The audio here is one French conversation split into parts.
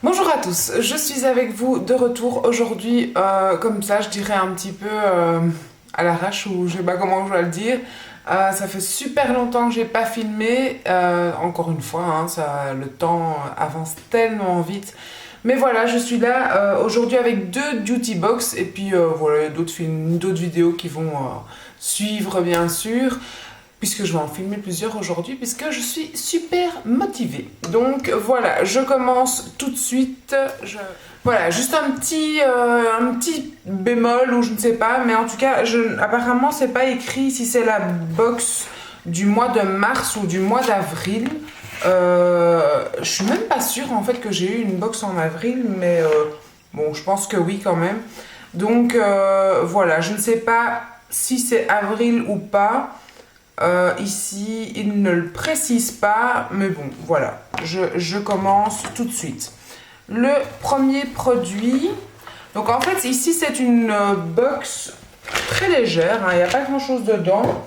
Bonjour à tous, je suis avec vous de retour aujourd'hui, comme ça je dirais un petit peu à l'arrache ou je sais pas comment je dois le dire. Ça fait super longtemps que j'ai pas filmé, encore une fois, hein, le temps avance tellement vite. Mais voilà, je suis là aujourd'hui avec deux duty box et puis voilà, d'autres films, d'autres vidéos qui vont suivre bien sûr puisque je vais en filmer plusieurs aujourd'hui, puisque je suis super motivée. Donc voilà, je commence tout de suite. Voilà, juste un petit bémol ou je ne sais pas, mais en tout cas, apparemment, c'est pas écrit si c'est la box du mois de mars ou du mois d'avril. Je suis même pas sûre en fait que j'ai eu une box en avril, mais bon, je pense que oui quand même. Donc voilà, je ne sais pas si c'est avril ou pas. Ici, il ne le précise pas, mais bon, voilà, je commence tout de suite. Le premier produit, donc en fait, ici, c'est une box très légère, hein, il n'y a pas grand-chose dedans.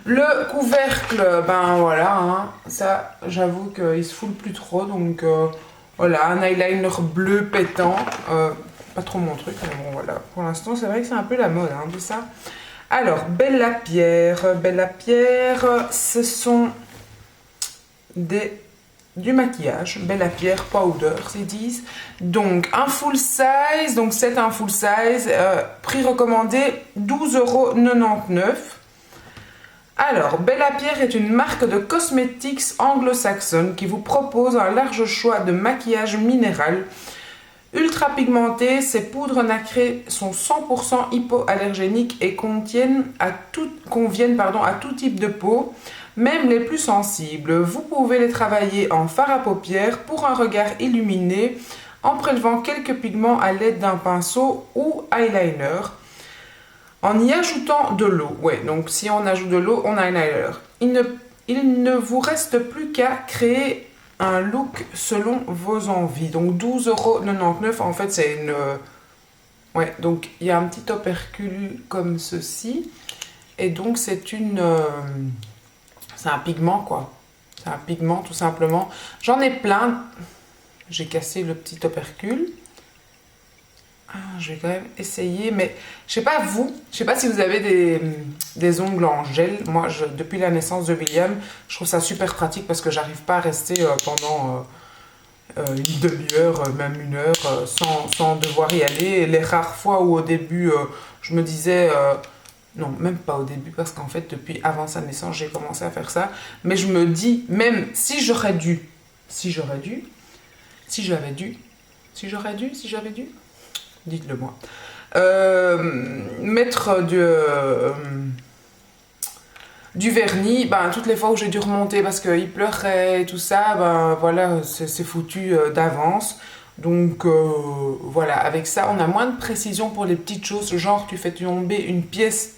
Le couvercle, ben voilà, hein, ça, j'avoue qu'il se foule plus trop, donc voilà, un eyeliner bleu pétant, pas trop mon truc, mais bon, voilà, pour l'instant, c'est vrai que c'est un peu la mode, hein, de ça. Alors, Bella Pierre, ce sont du maquillage, Bella Pierre Powder, ils disent. Donc, un full size, donc c'est un full size, prix recommandé 12,99 €. Alors, Bella Pierre est une marque de cosmétiques anglo-saxonne qui vous propose un large choix de maquillage minéral. Ultra pigmentées, ces poudres nacrées sont 100% hypoallergéniques et conviennent à tout type de peau, même les plus sensibles. Vous pouvez les travailler en fard à paupières pour un regard illuminé en prélevant quelques pigments à l'aide d'un pinceau ou eyeliner. En y ajoutant de l'eau, ouais, donc si on ajoute de l'eau, on a un eyeliner. Il ne vous reste plus qu'à créer un look selon vos envies. Donc 12,99 €, en fait c'est une... ouais, donc il y a un petit opercule comme ceci. Et donc c'est c'est un pigment quoi. C'est un pigment tout simplement. J'en ai plein. J'ai cassé le petit opercule. Je vais quand même essayer, mais je sais pas vous, je sais pas si vous avez des ongles en gel. Moi, depuis la naissance de William, je trouve ça super pratique parce que j'arrive pas à rester pendant une demi-heure, même une heure, sans devoir y aller. Les rares fois où au début, je me disais, non, même pas au début, parce qu'en fait, depuis avant sa naissance, j'ai commencé à faire ça. Mais je me dis, même si j'avais dû, dites-le moi. Mettre du vernis, ben, toutes les fois où j'ai dû remonter parce qu'il pleurait et tout ça, ben voilà, c'est foutu d'avance. Donc voilà, avec ça, on a moins de précision pour les petites choses, genre tu fais tomber une pièce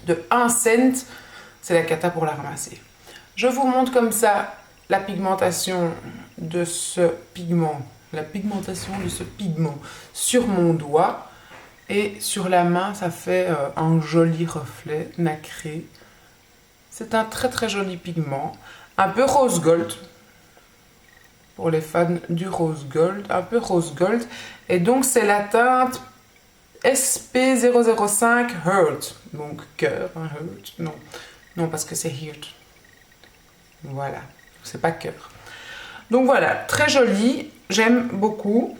de 1 cent, c'est la cata pour la ramasser. Je vous montre comme ça la pigmentation de ce pigment. Sur mon doigt et sur la main ça fait un joli reflet nacré. C'est un très très joli pigment, un peu rose gold pour les fans du rose gold, un peu rose gold, et donc c'est la teinte SP005 Heart, donc cœur, hein, Heart, non parce que c'est Heart, voilà, c'est pas cœur. Donc voilà, très joli, j'aime beaucoup,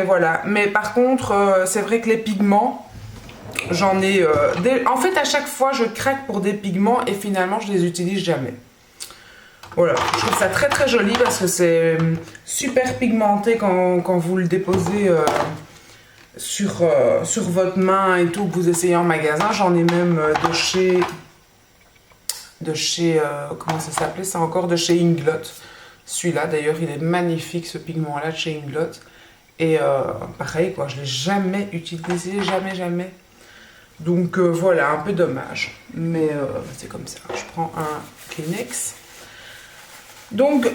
voilà. Mais par contre, c'est vrai que les pigments, j'en ai... en fait, à chaque fois, je craque pour des pigments et finalement, je les utilise jamais. Voilà, je trouve ça très très joli parce que c'est super pigmenté quand vous le déposez sur votre main et tout, que vous essayez en magasin. J'en ai même de chez comment ça s'appelait ça encore, de chez Inglot. Celui-là, d'ailleurs, il est magnifique, ce pigment-là de chez Inglot. Et pareil, quoi, je ne l'ai jamais utilisé, jamais. Donc voilà, un peu dommage. Mais c'est comme ça. Je prends un Kleenex. Donc,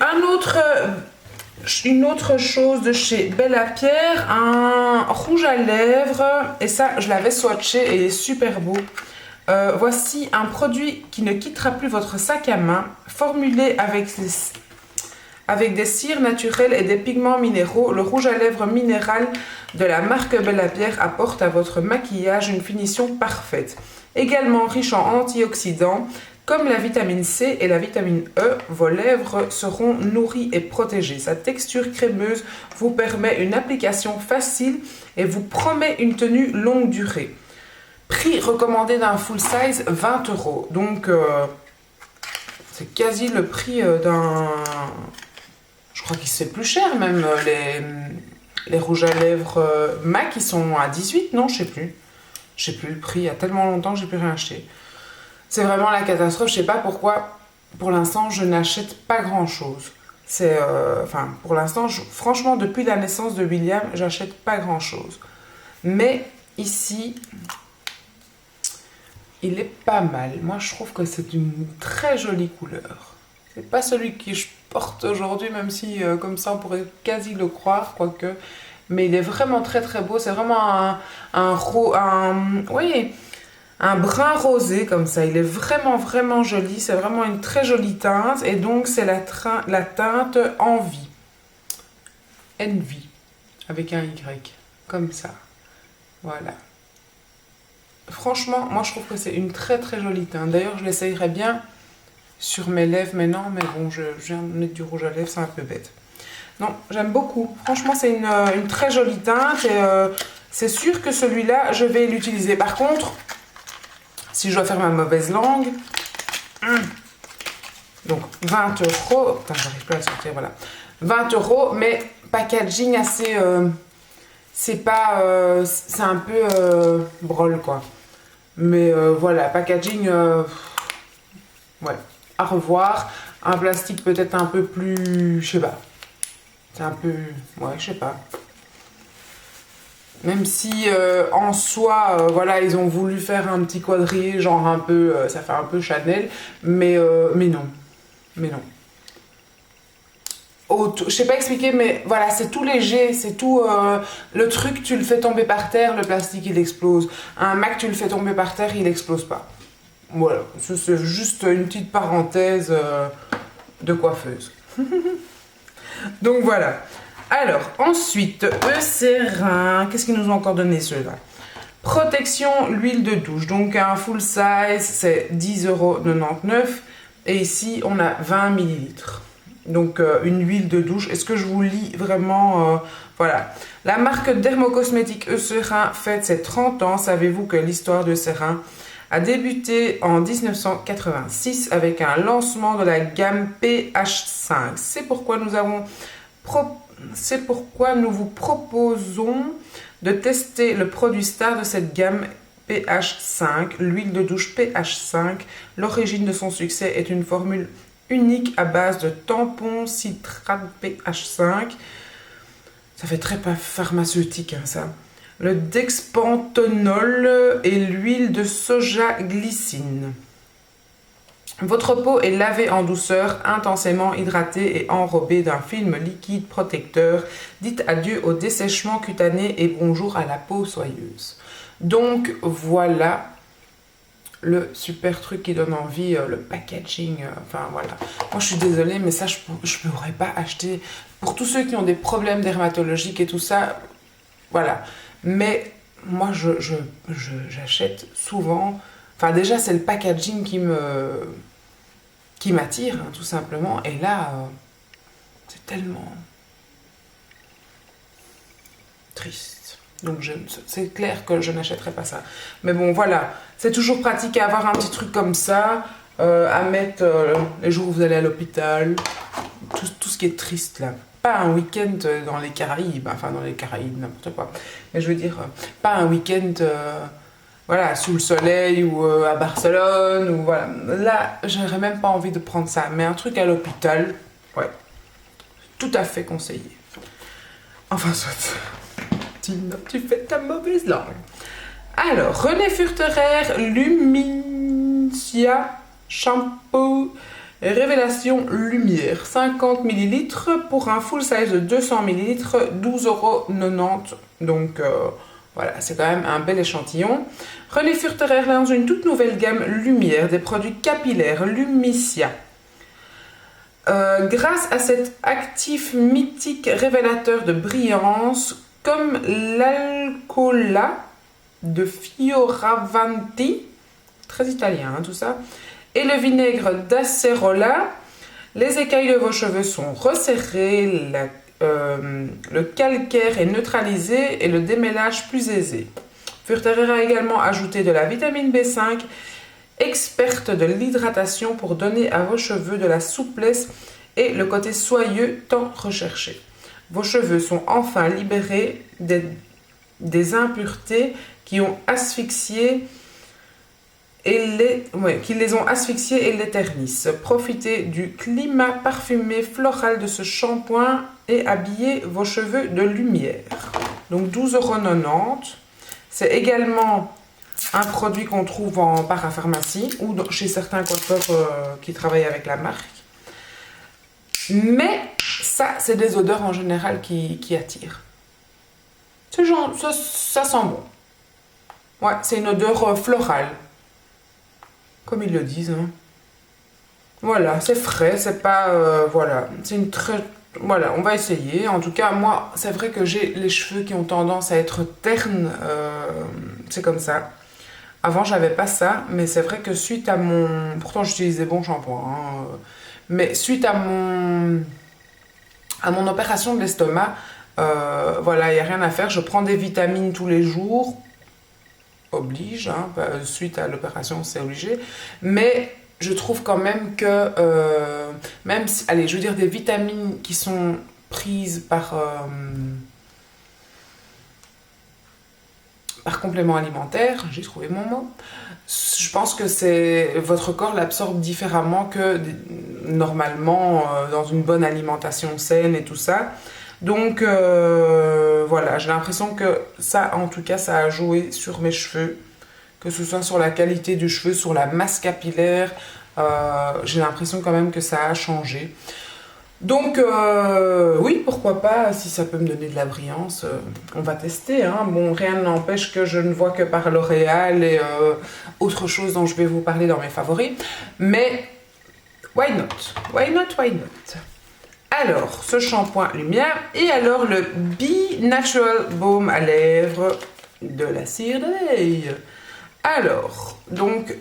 une autre chose de chez Bella Pierre, un rouge à lèvres. Et ça, je l'avais swatché et il est super beau. Voici un produit qui ne quittera plus votre sac à main, formulé Avec des cires naturelles et des pigments minéraux, le rouge à lèvres minéral de la marque Bella Pierre apporte à votre maquillage une finition parfaite. Également riche en antioxydants, comme la vitamine C et la vitamine E, vos lèvres seront nourries et protégées. Sa texture crémeuse vous permet une application facile et vous promet une tenue longue durée. Prix recommandé d'un full size, 20 €. Donc, c'est quasi le prix d'un... Je crois que c'est plus cher même, les rouges à lèvres MAC, ils sont à 18, non, je sais plus. Je sais plus le prix, il y a tellement longtemps que j'ai plus rien acheté. C'est vraiment la catastrophe, je sais pas pourquoi, pour l'instant, je n'achète pas grand-chose. C'est, enfin, pour l'instant, franchement, depuis la naissance de William, j'achète pas grand-chose. Mais ici, il est pas mal. Moi, je trouve que c'est une très jolie couleur. C'est pas celui que je porte aujourd'hui, même si, comme ça, on pourrait quasi le croire, quoique. Mais il est vraiment très très beau. C'est vraiment oui, un brun rosé comme ça. Il est vraiment vraiment joli. C'est vraiment une très jolie teinte. Et donc c'est la teinte Envie. Envy. Avec un Y. Comme ça. Voilà. Franchement, moi je trouve que c'est une très très jolie teinte. D'ailleurs, je l'essayerais bien sur mes lèvres maintenant. Mais bon, je viens de mettre du rouge à lèvres. C'est un peu bête. Non, j'aime beaucoup. Franchement, c'est une très jolie teinte. Et c'est sûr que celui-là, je vais l'utiliser. Par contre, si je dois faire ma mauvaise langue... Donc, 20 €. Putain, j'arrive pas à le sortir, voilà. 20 €, mais packaging assez... c'est pas... c'est un peu brol, quoi. Mais voilà, packaging... ouais, à revoir. Un plastique peut-être un peu plus... Je sais pas. C'est un peu... Ouais, je sais pas. Même si en soi, voilà, ils ont voulu faire un petit quadrillé, genre un peu... ça fait un peu Chanel. Mais non. Mais non. Je sais pas expliquer, mais voilà, c'est tout léger. C'est tout... le truc, tu le fais tomber par terre, le plastique, il explose. Un Mac, tu le fais tomber par terre, il explose pas. Voilà. C'est juste une petite parenthèse de coiffeuse. Donc voilà. Alors, ensuite, Eucerin. Qu'est-ce qu'ils nous ont encore donné ceux-là? Protection, l'huile de douche. Donc un full size, c'est 10,99 €. Et ici, on a 20 ml. Donc une huile de douche. Est-ce que je vous lis vraiment voilà. La marque dermocosmétique Eucerin fête ses 30 ans. Savez-vous que l'histoire d'Eucerin a débuté en 1986 avec un lancement de la gamme PH5. C'est pourquoi nous vous proposons de tester le produit star de cette gamme PH5, l'huile de douche PH5. L'origine de son succès est une formule unique à base de tampon citrate PH5. Ça fait très pharmaceutique, hein, ça. Le dexpanthenol et l'huile de soja glycine. Votre peau est lavée en douceur, intensément hydratée et enrobée d'un film liquide protecteur. Dites adieu au dessèchement cutané et bonjour à la peau soyeuse. Donc voilà le super truc qui donne envie, le packaging, enfin voilà. Moi je suis désolée, mais ça je ne pourrais pas acheter. Pour tous ceux qui ont des problèmes dermatologiques et tout ça, voilà. Mais moi, j'achète souvent... Enfin, déjà, c'est le packaging qui m'attire, hein, tout simplement. Et là, c'est tellement triste. Donc, c'est clair que je n'achèterai pas ça. Mais bon, voilà. C'est toujours pratique à avoir un petit truc comme ça, à mettre les jours où vous allez à l'hôpital. Tout ce qui est triste, là. Pas un week-end dans les Caraïbes, enfin dans les Caraïbes, n'importe quoi. Mais je veux dire, pas un week-end voilà, sous le soleil ou à Barcelone. Ou voilà. Là, j'aurais même pas envie de prendre ça. Mais un truc à l'hôpital, ouais, tout à fait conseillé. Enfin, soit, tu fais ta mauvaise langue. Alors, René Furterer, Lumicia Shampoo. Révélation Lumière, 50 ml pour un full size de 200 ml, 12,90 €. Donc voilà, c'est quand même un bel échantillon. René Furterer lance une toute nouvelle gamme Lumière, des produits capillaires Lumicia. Grâce à cet actif mythique révélateur de brillance, comme l'alcola de Fioravanti, très italien tout ça, et le vinaigre d'Acerola, les écailles de vos cheveux sont resserrées, le calcaire est neutralisé et le démêlage plus aisé. Furter a également ajouté de la vitamine B5, experte de l'hydratation pour donner à vos cheveux de la souplesse et le côté soyeux tant recherché. Vos cheveux sont enfin libérés des impuretés qui ont asphyxié qui les ont asphyxiés et les ternissent. Profitez du climat parfumé floral de ce shampoing et habillez vos cheveux de lumière. Donc 12,90 €. C'est également un produit qu'on trouve en parapharmacie ou chez certains coiffeurs qui travaillent avec la marque. Mais ça, c'est des odeurs en général qui attirent. Ça sent bon. Ouais, c'est une odeur florale. Comme ils le disent. Hein. Voilà, c'est frais, c'est pas... voilà, c'est une très... Voilà, on va essayer. En tout cas, moi, c'est vrai que j'ai les cheveux qui ont tendance à être ternes. C'est comme ça. Avant, j'avais pas ça, mais c'est vrai que suite à mon... Pourtant, j'utilise des bons shampoings. Hein, mais suite à mon opération de l'estomac, voilà, il n'y a rien à faire. Je prends des vitamines tous les jours. Oblige, hein, suite à l'opération, c'est obligé. Mais je trouve quand même que... même si... Allez, je veux dire des vitamines qui sont prises par complément alimentaire, j'ai trouvé mon mot. Je pense que votre corps l'absorbe différemment que normalement dans une bonne alimentation saine et tout ça. Donc voilà, j'ai l'impression que ça, en tout cas, ça a joué sur mes cheveux, que ce soit sur la qualité du cheveu, sur la masse capillaire. J'ai l'impression quand même que ça a changé. Donc oui, pourquoi pas, si ça peut me donner de la brillance, on va tester. Hein. Bon, rien n'empêche que je ne vois que par L'Oréal et autre chose dont je vais vous parler dans mes favoris. Mais why not? Why not? Why not? Alors, ce shampoing lumière et alors le Be Natural Baume à lèvres de la cire d'abeille. Alors, donc,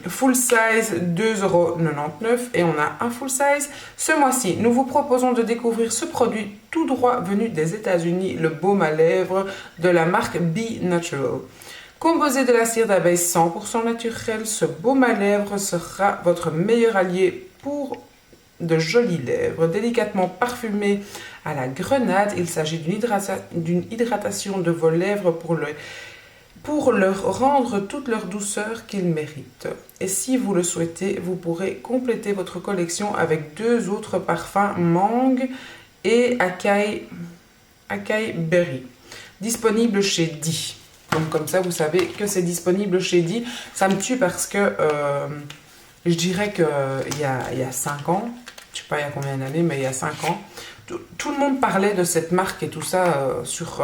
full size 2,99 € et on a un full size. Ce mois-ci, nous vous proposons de découvrir ce produit tout droit venu des États-Unis, le baume à lèvres de la marque Be Natural. Composé de la cire d'abeille 100% naturelle, ce baume à lèvres sera votre meilleur allié pour de jolies lèvres délicatement parfumées à la grenade. Il s'agit d'une hydratation de vos lèvres pour leur rendre toute leur douceur qu'ils méritent. Et si vous le souhaitez, vous pourrez compléter votre collection avec 2 autres parfums, mangue et acai berry, disponibles chez Di. Donc comme ça, vous savez que c'est disponible chez Di. Ça me tue parce que je dirais qu'il y a 5 ans, je sais pas il y a combien d'années, mais il y a 5 ans, tout le monde parlait de cette marque et tout ça sur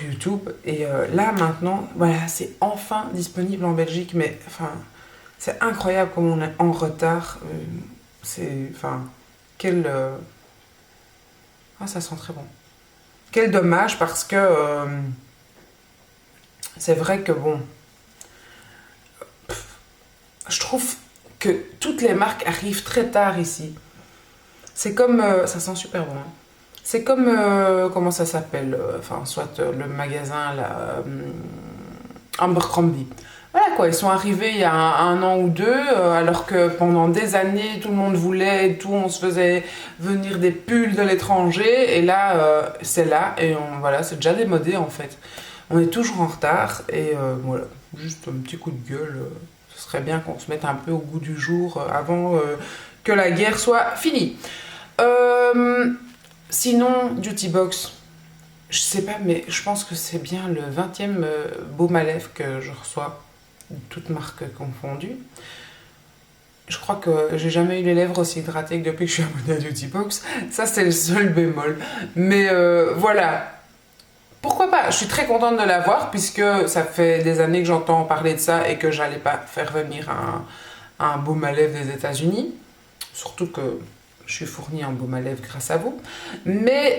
YouTube. Et là, maintenant, voilà, c'est enfin disponible en Belgique. Mais enfin, c'est incroyable comme on est en retard. Ah, ça sent très bon. Quel dommage parce que c'est vrai que bon, je trouve que toutes les marques arrivent très tard ici. C'est comme... ça sent super bon. Hein. C'est comme... comment ça s'appelle soit le magasin, là... Abercrombie. Voilà quoi, ils sont arrivés il y a un an ou deux, alors que pendant des années, tout le monde voulait, on se faisait venir des pulls de l'étranger, et là, c'est là, et voilà, c'est déjà démodé en fait. On est toujours en retard, et voilà, juste un petit coup de gueule. Ce serait bien qu'on se mette un peu au goût du jour avant que la guerre soit finie. Sinon, Duty Box, je sais pas, mais je pense que c'est bien le 20e baume à lèvres que je reçois, toutes marques confondues. Je crois que j'ai jamais eu les lèvres aussi hydratées que depuis que je suis abonnée à Duty Box. Ça, c'est le seul bémol. Mais voilà. Pourquoi pas? Je suis très contente de l'avoir puisque ça fait des années que j'entends parler de ça et que j'allais pas faire venir un baume à lèvres des États-Unis. Surtout que je suis fournie en baume à lèvres grâce à vous. Mais,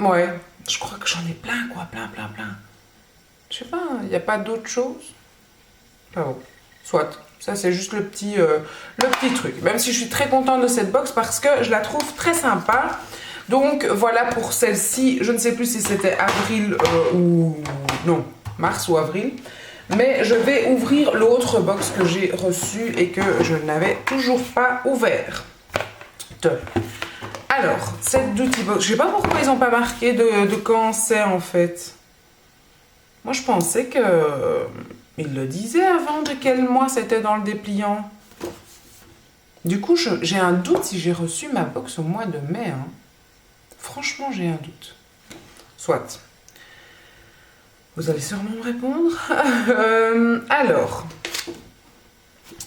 ouais, je crois que j'en ai plein, quoi. Plein. Je sais pas, il n'y a pas d'autre chose. Ah bon, soit. Ça, c'est juste le petit truc. Même si je suis très contente de cette box parce que je la trouve très sympa. Donc, voilà pour celle-ci. Je ne sais plus si c'était avril ou... Non, mars ou avril. Mais je vais ouvrir l'autre box que j'ai reçue et que je n'avais toujours pas ouverte. Alors, cette Duty Box, je ne sais pas pourquoi ils n'ont pas marqué de quand c'est en fait. Moi, je pensais que ils le disaient avant de quel mois c'était dans le dépliant. Du coup, j'ai un doute si j'ai reçu ma box au mois de mai. Hein. Franchement, j'ai un doute. Soit. Vous allez sûrement me répondre. Alors,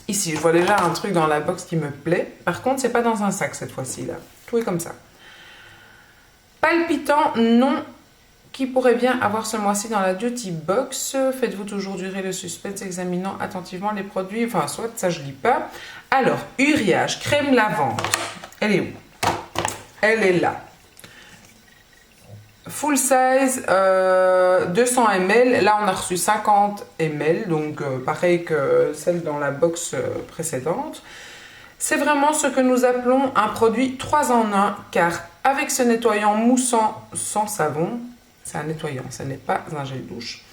ici, je vois déjà un truc dans la box qui me plaît. Par contre, c'est pas dans un sac cette fois-ci. Là. Tout est comme ça. Palpitant, non. Qui pourrait bien avoir ce mois-ci dans la Duty Box? Faites-vous toujours durer le suspense examinant attentivement les produits? Enfin, soit, ça je lis pas. Alors, Uriage, crème lavande. Elle est où? Elle est là. Full size, 200 ml. Là, on a reçu 50 ml, donc pareil que celle dans la box précédente. C'est vraiment ce que nous appelons un produit 3 en 1, car avec ce nettoyant moussant sans savon, c'est un nettoyant, ce n'est pas un gel douche,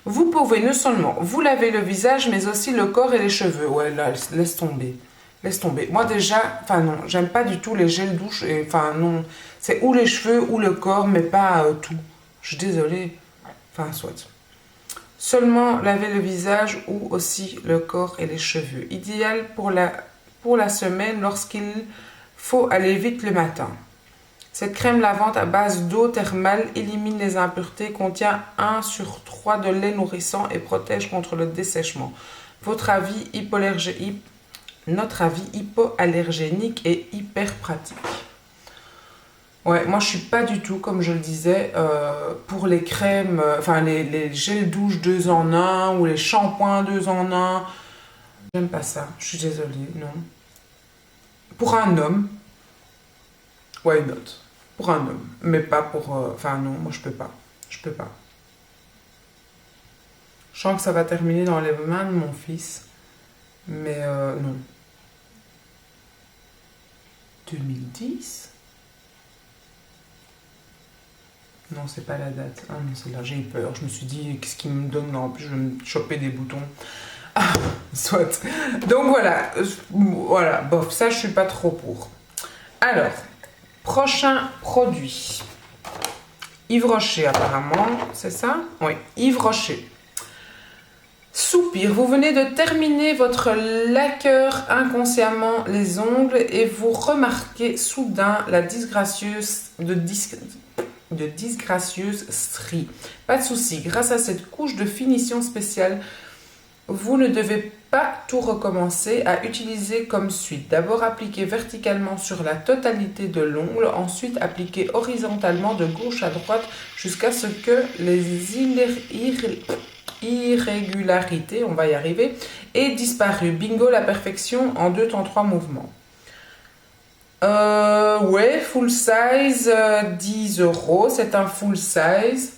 vous pouvez non seulement vous laver le visage, mais aussi le corps et les cheveux. Ouais, là, laisse tomber. Laisse tomber. Moi déjà, enfin non, j'aime pas du tout les gels douche. Enfin non, c'est ou les cheveux ou le corps, mais pas tout. Je suis désolée. Enfin, soit. Seulement laver le visage ou aussi le corps et les cheveux. Idéal pour la semaine lorsqu'il faut aller vite le matin. Cette crème lavante à base d'eau thermale élimine les impuretés, contient 1 sur 3 de lait nourrissant et protège contre le dessèchement. Notre avis hypoallergénique et hyper pratique. Ouais, moi je suis pas du tout, comme je le disais, pour les crèmes, enfin les gels douche 2 en 1 ou les shampoings 2 en 1. J'aime pas ça, je suis désolée, non. Pour un homme, why not? Pour un homme, mais pas pour... Enfin non, moi je peux pas. Je peux pas. Je sens que ça va terminer dans les mains de mon fils. Mais non. 2010? Non, c'est pas la date. Ah non, c'est là, j'ai eu peur. Je me suis dit, qu'est-ce qu'il me donne là? En plus, je vais me choper des boutons. Ah, soit. Donc voilà. Voilà, bof, ça je suis pas trop pour. Alors... Prochain produit. Yves Rocher apparemment, c'est ça? Oui, Yves Rocher. Soupir, vous venez de terminer votre laqueur inconsciemment les ongles et vous remarquez soudain la disgracieuse strie. Pas de souci, grâce à cette couche de finition spéciale, vous ne devez pas tout recommencer, à utiliser comme suite. D'abord appliquer verticalement sur la totalité de l'ongle, ensuite appliquer horizontalement de gauche à droite jusqu'à ce que les irrégularités, on va y arriver, aient disparu. Bingo, la perfection en 2 temps 3 mouvements. Ouais, full size, 10 €, c'est un full size.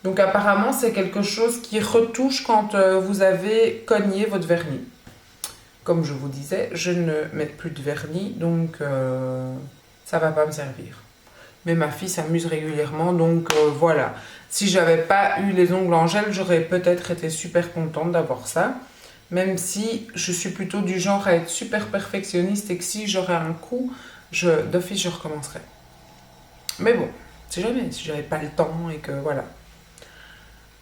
Donc apparemment, c'est quelque chose qui retouche quand vous avez cogné votre vernis. Comme je vous disais, je ne mets plus de vernis, donc ça va pas me servir. Mais ma fille s'amuse régulièrement, donc voilà. Si j'avais pas eu les ongles en gel, j'aurais peut-être été super contente d'avoir ça. Même si je suis plutôt du genre à être super perfectionniste et que si j'aurais un coup, d'office je recommencerais. Mais bon, si j'avais pas le temps et que voilà.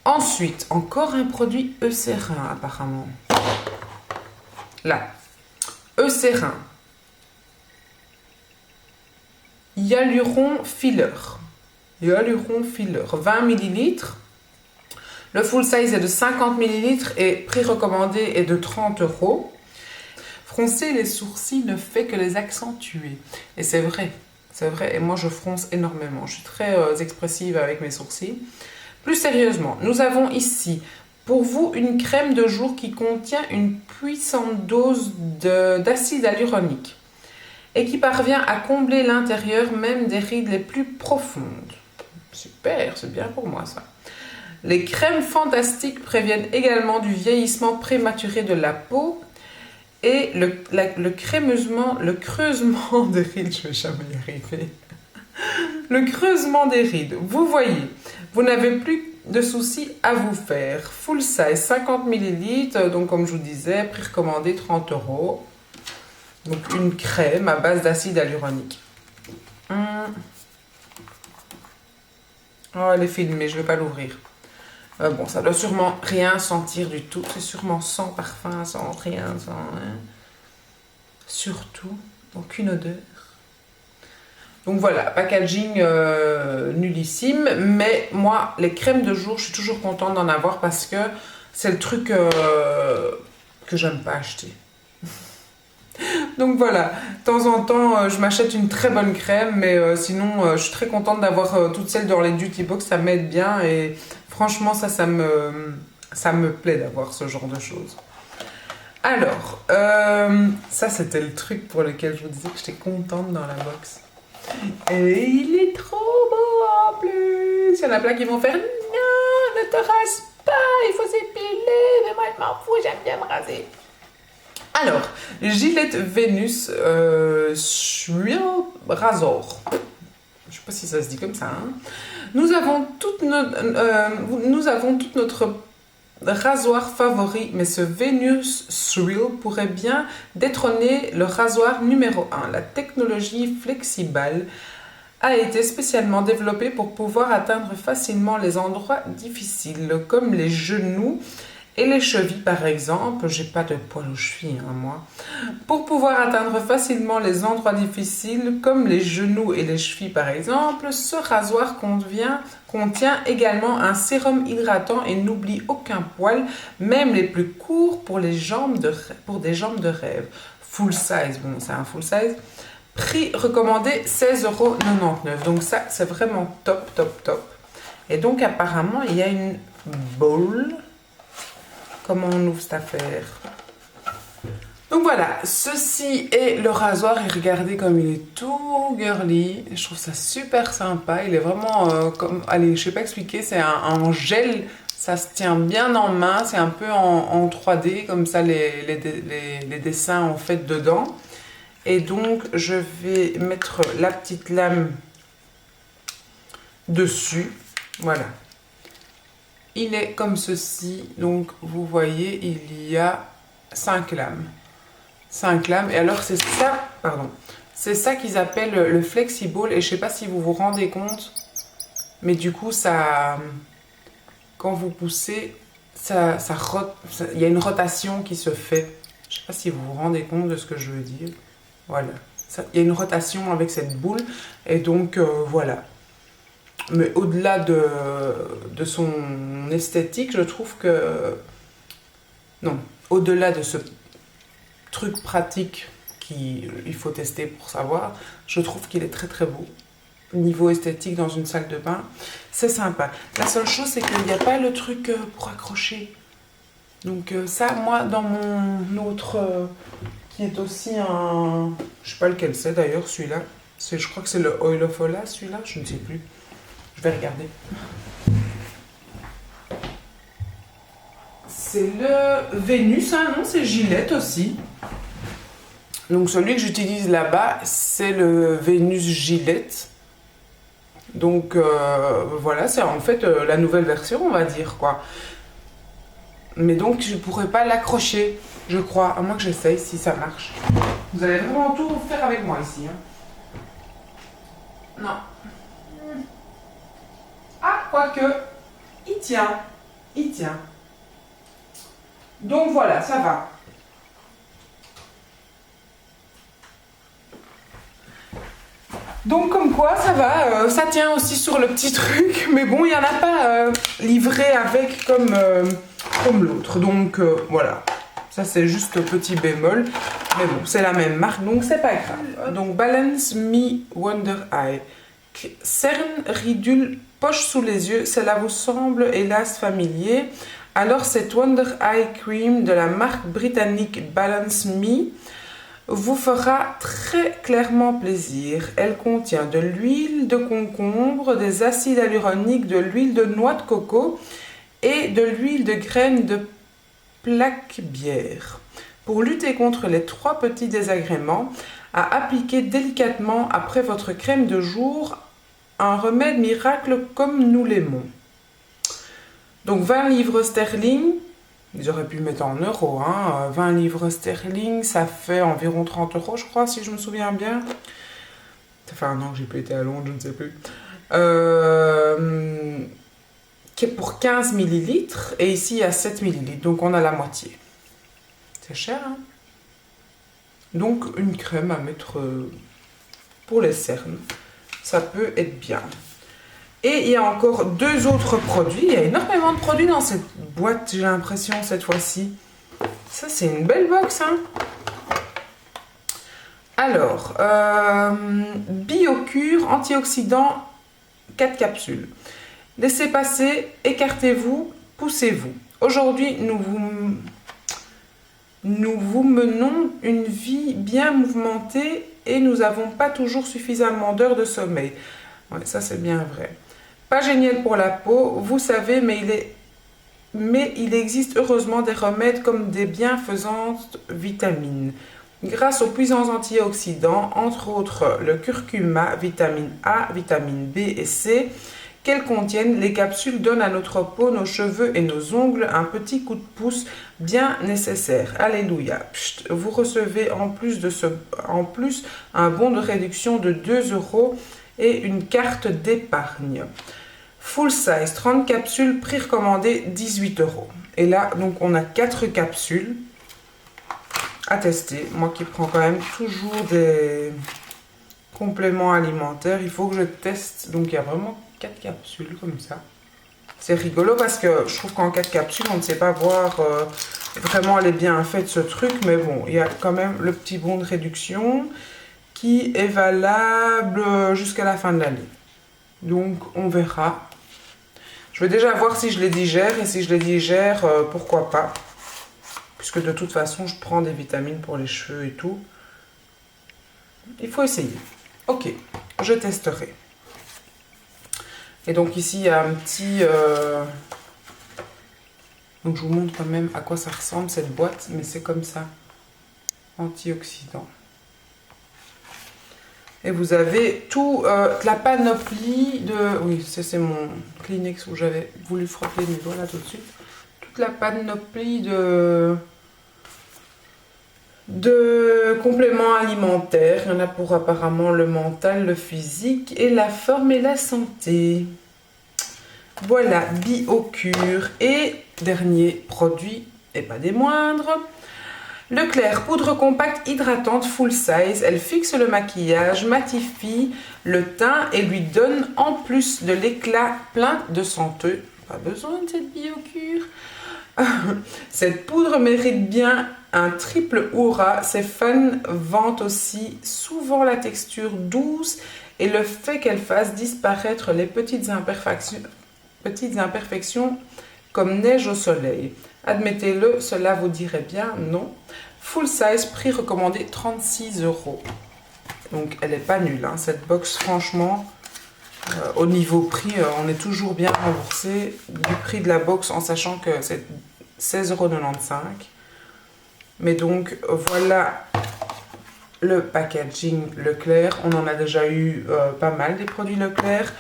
Ensuite, encore un produit Eucérin apparemment. Là, Eucérin. Hyaluron Filler. Hyaluron Filler, 20 ml. Le full size est de 50 ml et prix recommandé est de 30 €. Froncer les sourcils ne fait que les accentuer. Et c'est vrai, et moi je fronce énormément. Je suis très expressive avec mes sourcils. Plus sérieusement, nous avons ici, Pour vous, une crème de jour qui contient une puissante dose d'acide hyaluronique et qui parvient à combler l'intérieur même des rides les plus profondes. Super, c'est bien pour moi ça. Les crèmes fantastiques préviennent également du vieillissement prématuré de la peau et le creusement des rides, je vais jamais y arriver. Le creusement des rides. Vous voyez, vous n'avez plus de soucis à vous faire. Full size, 50 ml, donc comme je vous disais, prix recommandé 30 €. Donc une crème à base d'acide hyaluronique. Oh, elle est filmée, je ne vais pas l'ouvrir. Bon, ça doit sûrement rien sentir du tout. C'est sûrement sans parfum, sans rien, sans... Hein. Surtout, aucune odeur. Donc voilà, packaging nullissime. Mais moi, les crèmes de jour, je suis toujours contente d'en avoir parce que c'est le truc que j'aime pas acheter. Donc voilà, de temps en temps, je m'achète une très bonne crème, mais sinon, je suis très contente d'avoir toutes celles dans les Duty Box, ça m'aide bien et franchement, ça me plaît d'avoir ce genre de choses. Alors, ça c'était le truc pour lequel je vous disais que j'étais contente dans la box. Et il est trop beau en plus. Il y en a plein qui vont faire « Non, ne te rase pas, il faut s'épiler, mais moi je m'en fous, j'aime bien me raser. » Alors, Gillette Venus Shrill Razor. Je ne sais pas si ça se dit comme ça. Hein. Nous avons toute notre rasoir favori, mais ce Venus Shrill pourrait bien détrôner le rasoir numéro 1. La technologie Flexibal a été spécialement développée pour pouvoir atteindre facilement les endroits difficiles, comme les genoux et les chevilles par exemple. J'ai pas de poils aux chevilles, hein, moi. Pour pouvoir atteindre facilement les endroits difficiles, comme les genoux et les chevilles par exemple, ce rasoir contient également un sérum hydratant et n'oublie aucun poil, même les plus courts pour des jambes de rêve. Full size, bon c'est un full size. Prix recommandé 16,99 €. Donc ça c'est vraiment top, top, top. Et donc apparemment il y a une bowl. Comment on ouvre cette affaire? Donc voilà, ceci est le rasoir et regardez comme il est tout girly. Je trouve ça super sympa. Il est vraiment comme... Allez, je sais pas expliquer, c'est en gel. Ça se tient bien en main. C'est un peu en 3D, comme ça les dessins en fait dedans. Et donc, je vais mettre la petite lame dessus. Voilà. Il est comme ceci, donc vous voyez, il y a 5 lames. 5 lames, et alors c'est ça, pardon, c'est ça qu'ils appellent le Flexiball, et je sais pas si vous vous rendez compte, mais du coup, ça, quand vous poussez, il y a une rotation qui se fait. Je sais pas si vous vous rendez compte de ce que je veux dire. Voilà, il y a une rotation avec cette boule, et donc voilà. Mais au-delà de son esthétique, je trouve que... Non, au-delà de ce truc pratique qu'il faut tester pour savoir, je trouve qu'il est très très beau. Niveau esthétique dans une salle de bain, c'est sympa. La seule chose, c'est qu'il n'y a pas le truc pour accrocher. Donc ça, moi, dans mon autre... qui est aussi un... Je sais pas lequel c'est d'ailleurs, celui-là. Je crois que c'est le Oil of Ola, celui-là, je ne sais plus. Je vais regarder. C'est le Vénus, hein, non, c'est Gillette aussi. Donc celui que j'utilise là-bas, c'est le Vénus Gillette. Donc voilà, c'est en fait la nouvelle version, on va dire, quoi. Mais donc je ne pourrais pas l'accrocher, je crois, à moins que j'essaye si ça marche. Vous allez vraiment tout faire avec moi ici. Hein. Non. Ah, quoique, il tient. Il tient. Donc voilà, ça va. Donc comme quoi, ça va. Ça tient aussi sur le petit truc. Mais bon, il n'y en a pas livré avec comme l'autre. Donc voilà. Ça, c'est juste petit bémol. Mais bon, c'est la même marque, donc c'est pas grave. Donc Balance Me Wonder Eye. Cerne ridule poche sous les yeux, cela vous semble hélas familier. Alors cette Wonder Eye Cream de la marque britannique Balance Me vous fera très clairement plaisir. Elle contient de l'huile de concombre, des acides hyaluroniques, de l'huile de noix de coco et de l'huile de graines de plaque-bière. Pour lutter contre les 3 petits désagréments, à appliquer délicatement après votre crème de jour, un remède miracle comme nous l'aimons. Donc 20 livres sterling, ils auraient pu mettre en euros, hein. 20 livres sterling, ça fait environ 30 euros, je crois, si je me souviens bien. Ça fait un an que j'ai plus été à Londres, je ne sais plus. Qui est pour 15 millilitres, et ici il y a 7 millilitres, donc on a la moitié. C'est cher, hein. Donc une crème à mettre pour les cernes, ça peut être bien. Et il y a encore 2 autres produits. Il y a énormément de produits dans cette boîte, j'ai l'impression, cette fois-ci. Ça, c'est une belle box, hein. Alors, BioCure antioxydant 4 capsules. Laissez passer, écartez-vous, poussez-vous. Aujourd'hui, nous vous menons une vie bien mouvementée et nous n'avons pas toujours suffisamment d'heures de sommeil. Ouais, ça, c'est bien vrai. Pas génial pour la peau, vous savez, mais il existe heureusement des remèdes comme des bienfaisantes vitamines. Grâce aux puissants antioxydants, entre autres le curcuma, vitamine A, vitamine B et C, qu'elles contiennent, les capsules donnent à notre peau, nos cheveux et nos ongles un petit coup de pouce bien nécessaire. Alléluia. Psst, vous recevez en plus un bon de réduction de 2 euros et une carte d'épargne. Full size, 30 capsules, prix recommandé 18 euros. Et là, donc, on a 4 capsules à tester. Moi qui prends quand même toujours des compléments alimentaires, il faut que je teste. Donc, il y a vraiment 4 capsules comme ça. C'est rigolo parce que je trouve qu'en 4 capsules, on ne sait pas voir vraiment les bienfaits de ce truc. Mais bon, il y a quand même le petit bon de réduction qui est valable jusqu'à la fin de l'année. Donc, on verra. Je vais déjà voir si je les digère, et si je les digère, pourquoi pas. Puisque de toute façon, je prends des vitamines pour les cheveux et tout. Il faut essayer. Ok, je testerai. Et donc ici, il y a un petit... Donc je vous montre quand même à quoi ça ressemble cette boîte, mais c'est comme ça. Antioxydant. Et vous avez tout la panoplie de... Oui, c'est mon Kleenex où j'avais voulu frotter mes doigts là tout de suite. Toute la panoplie de compléments alimentaires. Il y en a pour apparemment le mental, le physique et la forme et la santé. Voilà, BioCure. Et dernier produit, et pas des moindres... Leclerc, poudre compacte hydratante full size, elle fixe le maquillage, matifie le teint et lui donne en plus de l'éclat plein de santé. Pas besoin de cette BioCure. Cette poudre mérite bien un triple hurrah. Ses fans vantent aussi souvent la texture douce et le fait qu'elle fasse disparaître les petites imperfections comme neige au soleil. Admettez-le, cela vous dirait bien non. Full size, prix recommandé 36 euros. Donc elle n'est pas nulle, hein, cette box, franchement. Au niveau prix, on est toujours bien remboursé du prix de la box en sachant que c'est 16,95 €. Mais donc voilà le packaging Leclerc. On en a déjà eu pas mal des produits Leclerc.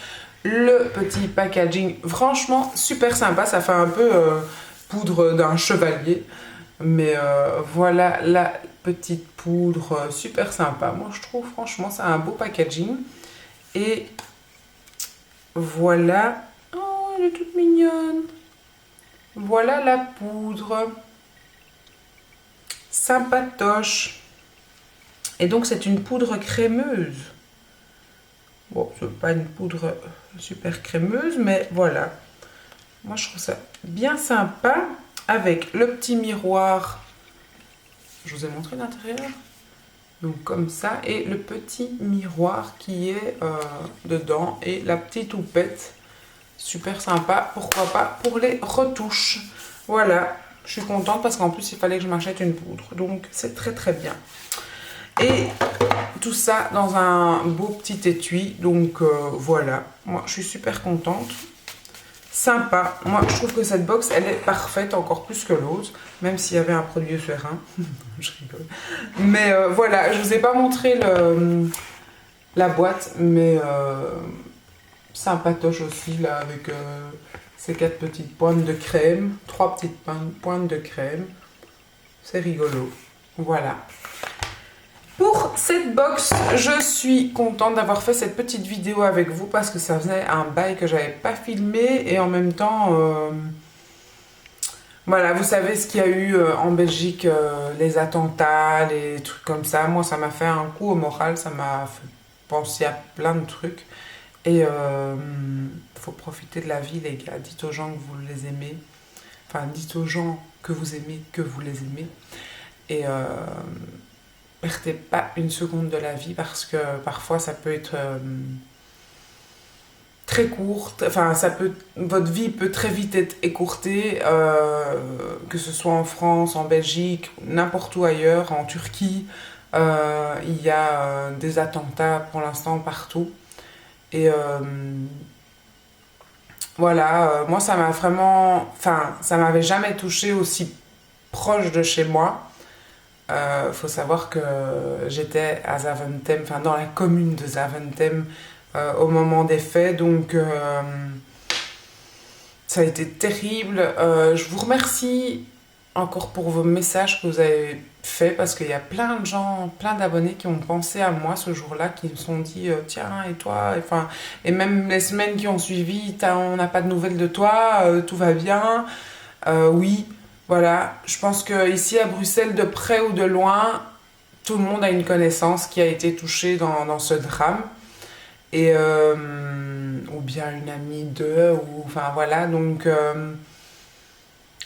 Le petit packaging, franchement super sympa, ça fait un peu poudre d'un chevalier. Mais voilà la petite poudre super sympa. Moi je trouve franchement c'est un beau packaging. Et voilà. Oh, elle est toute mignonne. Voilà la poudre. Sympatoche. Et donc c'est une poudre crémeuse. Bon, c'est pas une poudre super crémeuse, mais voilà. Moi je trouve ça bien sympa. Avec le petit miroir. Je vous ai montré l'intérieur. Donc comme ça. Et le petit miroir qui est dedans. Et la petite houppette. Super sympa. Pourquoi pas pour les retouches. Voilà, je suis contente parce qu'en plus il fallait que je m'achète une poudre. Donc c'est très très bien. Et tout ça dans un beau petit étui. Donc voilà, moi je suis super contente. Sympa. Moi je trouve que cette box elle est parfaite encore plus que l'autre. Même s'il y avait un produit Eucerin. Je rigole. Mais voilà, je vous ai pas montré la boîte. Mais sympatoche aussi là avec ces 4 petites pointes de crème. 3 petites pointes de crème. C'est rigolo. Voilà. Pour cette box, je suis contente d'avoir fait cette petite vidéo avec vous parce que ça faisait un bail que j'avais pas filmé et en même temps, voilà, vous savez ce qu'il y a eu en Belgique, les attentats, les trucs comme ça. Moi, ça m'a fait un coup au moral, ça m'a fait penser à plein de trucs. Et faut profiter de la vie, les gars. Dites aux gens que vous les aimez. Enfin, dites aux gens que vous aimez, que vous les aimez. Et perdez pas une seconde de la vie parce que parfois ça peut être très courte, enfin votre vie peut très vite être écourtée, que ce soit en France, en Belgique, n'importe où ailleurs, en Turquie, il y a des attentats pour l'instant partout. Et voilà, moi ça m'a vraiment, enfin ça m'avait jamais touché aussi proche de chez moi. Faut savoir que j'étais à Zaventem, enfin dans la commune de Zaventem au moment des faits, donc ça a été terrible. Je vous remercie encore pour vos messages que vous avez faits parce qu'il y a plein de gens, plein d'abonnés qui ont pensé à moi ce jour-là, qui me sont dit tiens et toi, enfin, et même les semaines qui ont suivi, on n'a pas de nouvelles de toi, tout va bien, oui. Voilà, je pense qu'ici à Bruxelles, de près ou de loin, tout le monde a une connaissance qui a été touchée dans ce drame. Et, ou bien une amie d'eux, ou enfin voilà, donc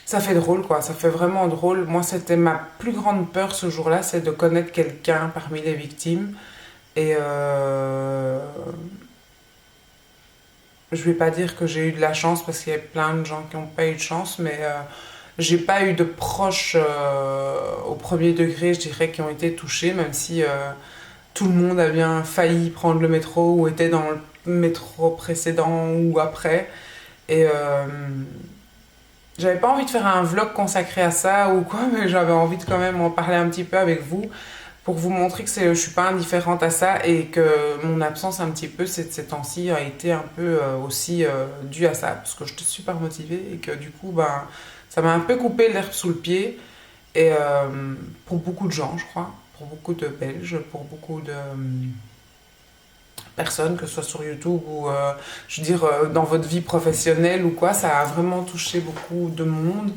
ça fait drôle quoi, ça fait vraiment drôle. Moi, c'était ma plus grande peur ce jour-là, c'est de connaître quelqu'un parmi les victimes. Et je vais pas dire que j'ai eu de la chance parce qu'il y a plein de gens qui n'ont pas eu de chance, mais j'ai pas eu de proches au premier degré, je dirais, qui ont été touchés, même si tout le monde a bien failli prendre le métro ou était dans le métro précédent ou après. Et j'avais pas envie de faire un vlog consacré à ça ou quoi, mais j'avais envie de quand même en parler un petit peu avec vous pour vous montrer que je suis pas indifférente à ça et que mon absence un petit peu ces temps-ci a été un peu aussi due à ça, parce que j'étais super motivée et que du coup, ben, ça m'a un peu coupé l'herbe sous le pied. Et pour beaucoup de gens, je crois, pour beaucoup de Belges, pour beaucoup de personnes, que ce soit sur YouTube ou, je veux dire, dans votre vie professionnelle ou quoi, ça a vraiment touché beaucoup de monde.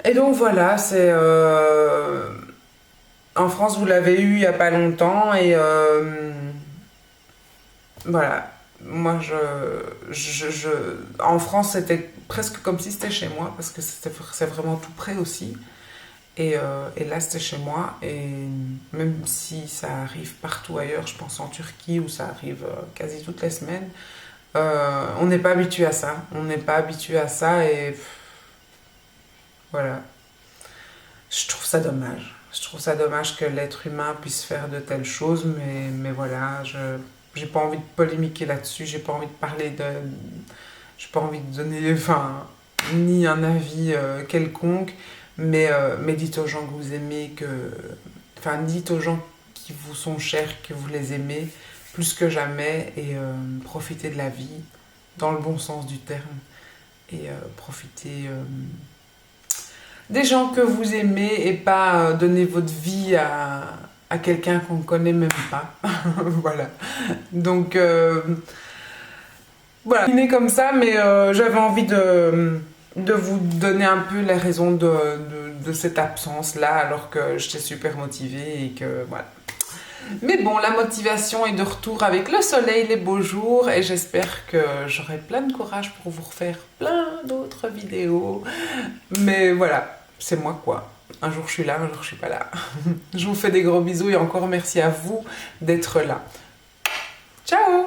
Et donc voilà, c'est... en France, vous l'avez eu il n'y a pas longtemps et voilà. Moi, en France, c'était presque comme si c'était chez moi parce que c'est vraiment tout près aussi. Et là, c'était chez moi. Et même si ça arrive partout ailleurs, je pense en Turquie où ça arrive quasi toutes les semaines, on n'est pas habitué à ça. On n'est pas habitué à ça et voilà. Je trouve ça dommage. Je trouve ça dommage que l'être humain puisse faire de telles choses, mais voilà, j'ai pas envie de polémiquer là-dessus, j'ai pas envie de parler de... J'ai pas envie de donner, enfin, ni un avis quelconque, mais dites aux gens que vous aimez, enfin, dites aux gens qui vous sont chers, que vous les aimez, plus que jamais, et profitez de la vie, dans le bon sens du terme, et profitez... des gens que vous aimez et pas donner votre vie à quelqu'un qu'on ne connaît même pas. Voilà. Donc, voilà. Je suis comme ça, mais j'avais envie de vous donner un peu les raisons de cette absence-là, alors que j'étais super motivée et que voilà. Mais bon, la motivation est de retour avec le soleil, les beaux jours, et j'espère que j'aurai plein de courage pour vous refaire plein d'autres vidéos. Mais voilà. C'est moi quoi. Un jour je suis là, un jour je suis pas là. Je vous fais des gros bisous et encore merci à vous d'être là. Ciao!